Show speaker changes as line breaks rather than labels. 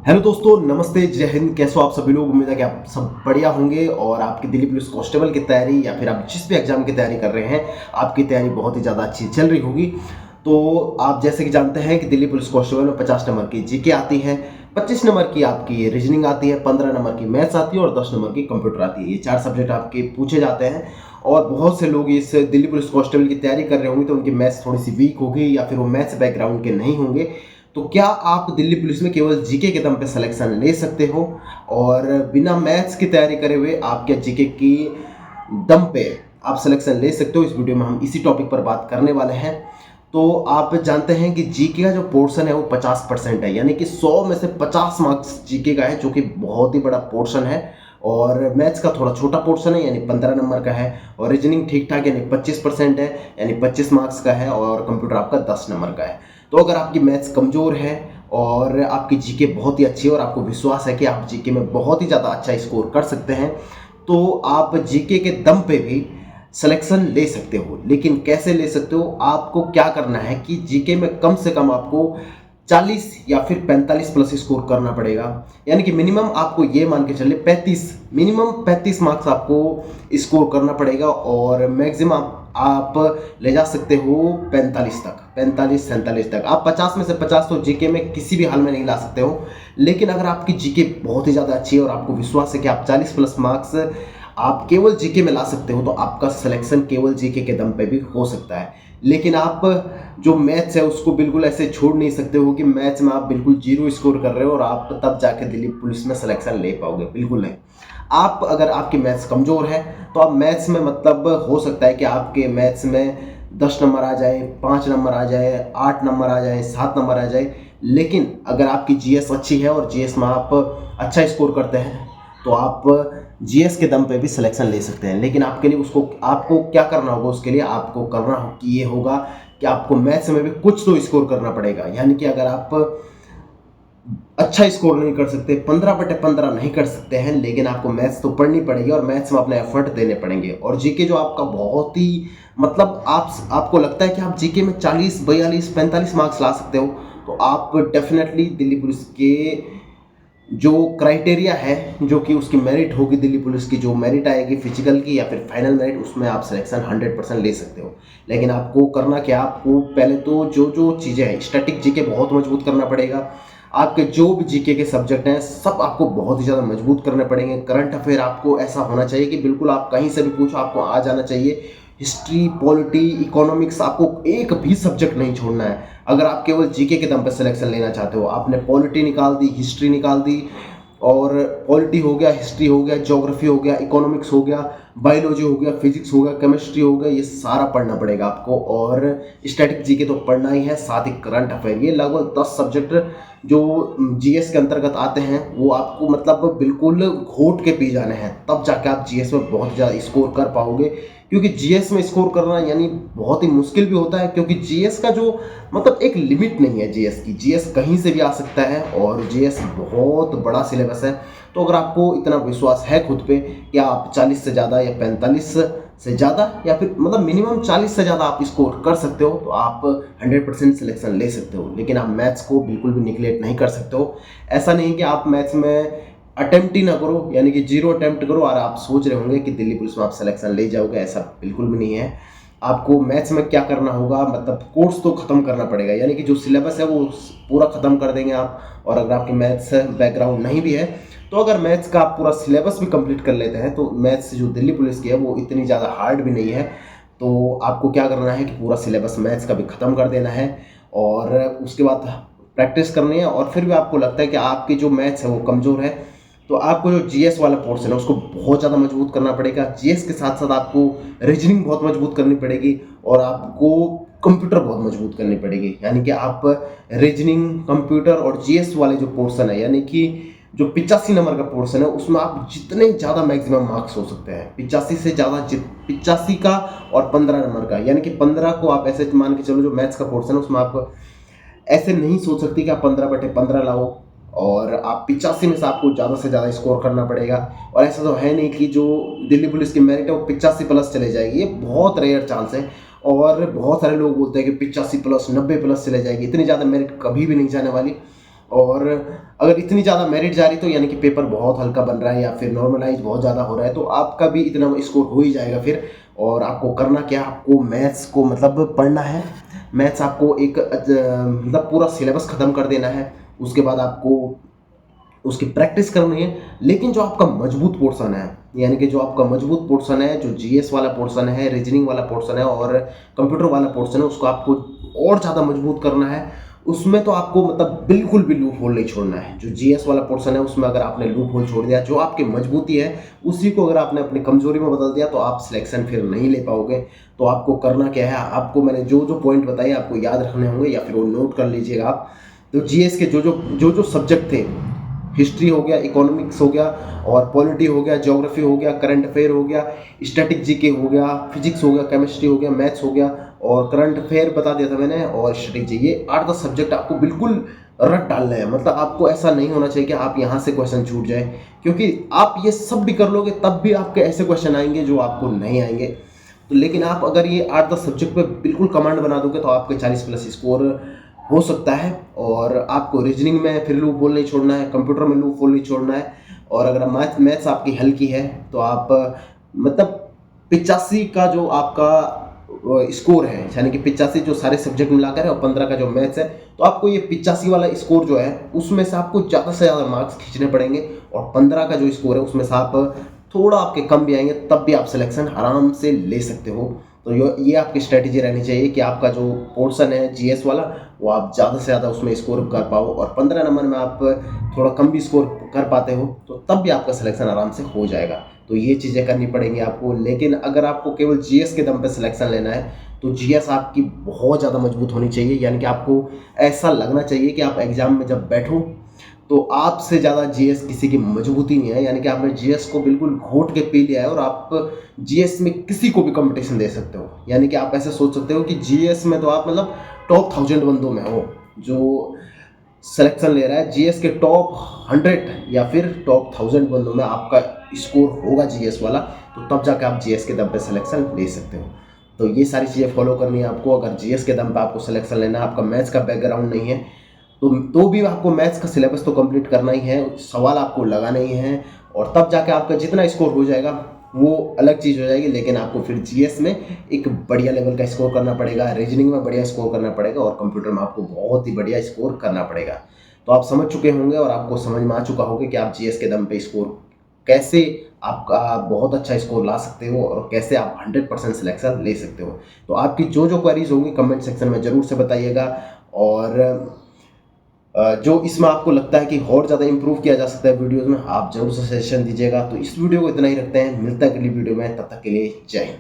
Hello दोस्तों, नमस्ते, जय हिंद। कैसे हो आप सभी लोग? उम्मीद है कि आप सब बढ़िया होंगे और आपकी दिल्ली पुलिस कांस्टेबल की तैयारी या फिर आप जिस भी एग्जाम की तैयारी कर रहे हैं, आपकी तैयारी बहुत ही ज़्यादा अच्छी चल रही होगी। तो आप जैसे कि जानते हैं कि दिल्ली पुलिस कांस्टेबल में 50 नंबर की जीके आती है, 25 नंबर की आपकी रीजनिंग आती है, 15 नंबर की मैथ्स आती है और 10 नंबर की कंप्यूटर आती है। ये 4 सब्जेक्ट आपके पूछे जाते हैं और बहुत से लोग इस दिल्ली पुलिस कांस्टेबल की तैयारी कर रहे होंगे तो उनकी मैथ्स थोड़ी सी वीक होगी या फिर वो मैथ्स बैकग्राउंड के नहीं होंगे। तो क्या आप दिल्ली पुलिस में केवल जीके के दम पे सिलेक्शन ले सकते हो और बिना मैथ्स की तैयारी करे हुए आप क्या जीके की दम पे आप सिलेक्शन ले सकते हो? इस वीडियो में हम इसी टॉपिक पर बात करने वाले हैं। तो आप जानते हैं कि जीके का जो पोर्शन है वो 50% है, यानी कि 100 में से 50 मार्क्स जीके का है, जो कि बहुत ही बड़ा पोर्शन है। और मैथ्स का थोड़ा छोटा पोर्शन है, यानी 15 नंबर का है। और रीजनिंग ठीक ठाक, यानी 25% है, यानी 25 मार्क्स का है। और कंप्यूटर आपका 10 नंबर का है। तो अगर आपकी मैथ्स कमज़ोर है और आपकी जीके बहुत ही अच्छी है और आपको विश्वास है कि आप जीके में बहुत ही ज़्यादा अच्छा स्कोर कर सकते हैं, तो आप जीके के दम पे भी सिलेक्शन ले सकते हो। लेकिन कैसे ले सकते हो? आपको क्या करना है कि जीके में कम से कम आपको 40 या फिर 45 प्लस स्कोर करना पड़ेगा। यानी कि मिनिमम आपको ये मान के चलिए 35, मिनिमम 35 मार्क्स आपको स्कोर करना पड़ेगा और मैक्सिमम आप ले जा सकते हो 45 तक, 45 47 तक। आप 50 में से 50 तो जीके में किसी भी हाल में नहीं ला सकते हो। लेकिन अगर आपकी जीके बहुत ही ज़्यादा अच्छी है और आपको विश्वास है कि आप 40 प्लस मार्क्स आप केवल जीके में ला सकते हो, तो आपका सिलेक्शन केवल जीके के दम पे भी हो सकता है। लेकिन आप जो मैथ्स है उसको बिल्कुल ऐसे छोड़ नहीं सकते हो कि मैथ्स में आप बिल्कुल जीरो स्कोर कर रहे हो और आप तब जाके दिल्ली पुलिस में सिलेक्शन ले पाओगे, बिल्कुल नहीं। आप अगर आपकी मैथ्स कमज़ोर है तो आप मैथ्स में मतलब हो सकता है कि आपके मैथ्स में 10 नंबर आ जाए, 5 नंबर आ जाए, 8 नंबर आ जाए, 7 नंबर आ जाए। लेकिन अगर आपकी जीएस अच्छी है और जीएस में आप अच्छा स्कोर करते हैं तो आप जीएस के दम पे भी सिलेक्शन ले सकते हैं। लेकिन आपके लिए उसको आपको क्या करना होगा? उसके लिए आपको करना कि ये होगा कि आपको मैथ्स में भी कुछ तो स्कोर करना पड़ेगा। यानी कि अगर आप अच्छा स्कोर नहीं कर सकते, 15/15 नहीं कर सकते हैं, लेकिन आपको मैथ्स तो पढ़नी पड़ेगी और मैथ्स में अपने एफर्ट देने पड़ेंगे। और जीके जो आपका बहुत ही मतलब आपको लगता है कि आप जीके में 40 42 45 मार्क्स ला सकते हो, तो आप डेफिनेटली दिल्ली पुलिस के जो क्राइटेरिया है, जो कि उसकी मेरिट होगी, दिल्ली पुलिस की जो मेरिट आएगी फिजिकल की या फिर फाइनल मेरिट, उसमें आप सिलेक्शन 100% ले सकते हो। लेकिन आपको करना क्या? आपको पहले तो जो जो चीज़ें हैं, स्टैटिक जीके बहुत मजबूत करना पड़ेगा। आपके जो भी जीके के सब्जेक्ट हैं सब आपको बहुत ही ज़्यादा मजबूत करने पड़ेंगे। करंट अफेयर आपको ऐसा होना चाहिए कि बिल्कुल आप कहीं से भी पूछो आपको आ जाना चाहिए। हिस्ट्री, पॉलिटी, इकोनॉमिक्स, आपको एक भी सब्जेक्ट नहीं छोड़ना है। अगर आप केवल जीके के दम पर सिलेक्शन लेना चाहते हो, आपने पॉलिटी निकाल दी, हिस्ट्री निकाल दी, और पॉलिटी हो गया, हिस्ट्री हो गया, ज्योग्राफी हो गया, इकोनॉमिक्स हो गया, बायोलॉजी हो गया, फिजिक्स हो गया, केमिस्ट्री हो गया, ये सारा पढ़ना पड़ेगा आपको। और स्टैटिक जीके तो पढ़ना ही है, साथ ही करंट अफेयर। ये लगभग 10 सब्जेक्ट जो जीएस के अंतर्गत आते हैं वो आपको मतलब बिल्कुल घोट के पी जाने हैं, तब जाके आप जीएस में बहुत ज़्यादा स्कोर कर पाओगे। क्योंकि जीएस में स्कोर करना यानी बहुत ही मुश्किल भी होता है, क्योंकि जीएस का जो मतलब एक लिमिट नहीं है जीएस की। जीएस कहीं से भी आ सकता है और जीएस बहुत बड़ा सिलेबस है। तो अगर आपको इतना विश्वास है खुद पे कि आप 40 से ज़्यादा या 45 से ज़्यादा या फिर मतलब मिनिमम 40 से ज़्यादा आप स्कोर कर सकते हो, तो आप 100% सिलेक्शन ले सकते हो। लेकिन आप मैथ्स को बिल्कुल भी निगलेक्ट नहीं कर सकते हो। ऐसा नहीं कि आप मैथ्स में अटेम्प्ट ही ना करो, यानी कि जीरो अटेम्प्ट करो और आप सोच रहे होंगे कि दिल्ली पुलिस में आप सिलेक्शन ले जाओगे। ऐसा बिल्कुल भी नहीं है। आपको मैथ्स में क्या करना होगा, मतलब कोर्स तो ख़त्म करना पड़ेगा, यानी कि जो सिलेबस है वो पूरा ख़त्म कर देंगे आप। और अगर आपकी मैथ्स बैकग्राउंड नहीं भी है तो अगर मैथ्स का आप पूरा सिलेबस भी कंप्लीट कर लेते हैं तो मैथ्स जो दिल्ली पुलिस की है वो इतनी ज़्यादा हार्ड भी नहीं है। तो आपको क्या करना है कि पूरा सिलेबस मैथ्स का भी ख़त्म कर देना है और उसके बाद प्रैक्टिस करनी है। और फिर भी आपको लगता है कि आपकी जो मैथ्स है वो कमज़ोर है, तो आपको जो जीएस वाला पोर्शन है उसको बहुत ज़्यादा मजबूत करना पड़ेगा। जीएस के साथ साथ आपको रीजनिंग बहुत मजबूत करनी पड़ेगी और आपको कंप्यूटर बहुत मजबूत करनी पड़ेगी। यानी कि आप रीजनिंग, कंप्यूटर और जीएस वाले जो पोर्शन है, यानी कि जो 85 नंबर का पोर्शन है, उसमें आप जितने ज़्यादा मैक्सिमम मार्क्स हो सकते हैं 85 से ज़्यादा, 85 का और 15 नंबर का, यानी कि 15 को आप ऐसे मान के चलो जो मैथ्स का पोर्शन है उसमें आप ऐसे नहीं सोच सकते कि आप 15/15 लाओ और आप 85 में से आपको ज़्यादा से ज़्यादा स्कोर करना पड़ेगा। और ऐसा तो है नहीं कि जो दिल्ली पुलिस की मेरिट है वो 85 प्लस चले जाएगी, ये बहुत रेयर चांस है। और बहुत सारे लोग बोलते हैं कि 85 प्लस 90 प्लस चले जाएगी, इतनी ज़्यादा मेरिट कभी भी नहीं जाने वाली। और अगर इतनी ज़्यादा मेरिट जा रही तो यानी कि पेपर बहुत हल्का बन रहा है या फिर नॉर्मलाइज बहुत ज़्यादा हो रहा है, तो आपका भी इतना स्कोर हो ही जाएगा फिर। और आपको करना क्या, आपको मैथ्स को मतलब पढ़ना है। मैथ्स आपको एक मतलब पूरा सिलेबस ख़त्म कर देना है। उसके बाद आपको उसकी प्रैक्टिस करनी है। लेकिन जो आपका मजबूत पोर्शन है, यानी कि जो आपका मजबूत पोर्शन है, जो जीएस वाला पोर्शन है, रीजनिंग वाला पोर्शन है और कंप्यूटर वाला पोर्शन है, उसको आपको और ज़्यादा मजबूत करना है। उसमें तो आपको मतलब बिल्कुल भी लूप होल नहीं छोड़ना है। जो जीएस वाला पोर्शन है उसमें अगर आपने लूप होल छोड़ दिया, जो आपकी मजबूती है उसी को अगर आपने अपनी कमजोरी में बदल दिया, तो आप सिलेक्शन फिर नहीं ले पाओगे। तो आपको करना क्या है, आपको मैंने जो जो पॉइंट बताए आपको याद रखने होंगे या फिर वो नोट कर लीजिएगा आप। तो जीएस के जो सब्जेक्ट थे, हिस्ट्री हो गया, इकोनॉमिक्स हो गया और पॉलिटी हो गया, ज्योग्राफी हो गया, करंट अफेयर हो गया, स्टैटिक जीके हो गया, फिजिक्स हो गया, केमिस्ट्री हो गया, मैथ्स हो गया और करंट अफेयर बता दिया था मैंने और स्ट्रेटेजी, ये 8-10 सब्जेक्ट आपको बिल्कुल रट डालना है। मतलब आपको ऐसा नहीं होना चाहिए कि आप यहाँ से क्वेश्चन छूट जाए, क्योंकि आप ये सब भी कर लोगे तब भी आपके ऐसे क्वेश्चन आएंगे जो आपको नहीं आएंगे। तो लेकिन आप अगर ये 8-10 सब्जेक्ट पे बिल्कुल कमांड बना दोगे तो आपके 40+ स्कोर हो सकता है। और आपको रीजनिंग में फिर लूप होल नहीं छोड़ना है, कंप्यूटर में लूप होल नहीं छोड़ना है। और अगर मैथ्स आपकी हल्की है तो आप मतलब 85 का जो आपका स्कोर है, यानी कि 85 जो सारे सब्जेक्ट मिलाकर है और 15 का जो मैथ्स है, तो आपको ये 85 वाला स्कोर जो है उसमें से आपको ज़्यादा से ज़्यादा मार्क्स खींचने पड़ेंगे। और 15 का जो स्कोर है उसमें से आप थोड़ा आपके कम भी आएंगे तब भी आप सिलेक्शन आराम से ले सकते हो। तो ये आपकी स्ट्रेटेजी रहनी चाहिए कि आपका जो पोर्शन है जीएस वाला वो आप ज़्यादा से ज़्यादा उसमें स्कोर कर पाओ और 15 नंबर में आप थोड़ा कम भी स्कोर कर पाते हो तो तब भी आपका सिलेक्शन आराम से हो जाएगा। तो ये चीज़ें करनी पड़ेंगी आपको। लेकिन अगर आपको केवल जीएस के दम पे सिलेक्शन लेना है तो जीएस आपकी बहुत ज़्यादा मजबूत होनी चाहिए, यानी कि आपको ऐसा लगना चाहिए कि आप एग्ज़ाम में जब बैठो तो आपसे ज़्यादा जीएस किसी की मजबूती नहीं है, यानी कि आपने जीएस को बिल्कुल घोट के पी लिया है और आप जीएस में किसी को भी कंपटीशन दे सकते हो। यानी कि आप ऐसे सोच सकते हो कि जीएस में तो आप मतलब टॉप 1000 बंदों में हो जो सिलेक्शन ले रहा है। जीएस के टॉप 100 या फिर टॉप 1000 बंदों में आपका स्कोर होगा जीएस वाला, तो तब जाकर आप जीएस के दम पे सिलेक्शन ले सकते हो। तो ये सारी चीज़ें फॉलो करनी है आपको अगर जीएस के दम पे आपको सिलेक्शन लेना है। आपका मैथ्स का बैकग्राउंड नहीं है तो भी आपको मैथ्स का सिलेबस तो कंप्लीट करना ही है, सवाल आपको लगाना ही है और तब जाके आपका जितना स्कोर हो जाएगा वो अलग चीज़ हो जाएगी। लेकिन आपको फिर जीएस में एक बढ़िया लेवल का स्कोर करना पड़ेगा, रीजनिंग में बढ़िया स्कोर करना पड़ेगा और कंप्यूटर में आपको बहुत ही बढ़िया स्कोर करना पड़ेगा। तो आप समझ चुके होंगे और आपको समझ में आ चुका होगा कि आप जीएस के दम पे स्कोर कैसे आपका बहुत अच्छा स्कोर ला सकते हो और कैसे आप 100% सिलेक्शन ले सकते हो। तो आपकी जो क्वेरीज होंगी कमेंट सेक्शन में ज़रूर से बताइएगा और जो इसमें आपको लगता है कि और ज़्यादा इंप्रूव किया जा सकता है वीडियोज़ में, आप जरूर से सजेशन दीजिएगा। तो इस वीडियो को इतना ही रखते हैं, मिलता है अगली वीडियो में, तब तक के लिए जय हिंद।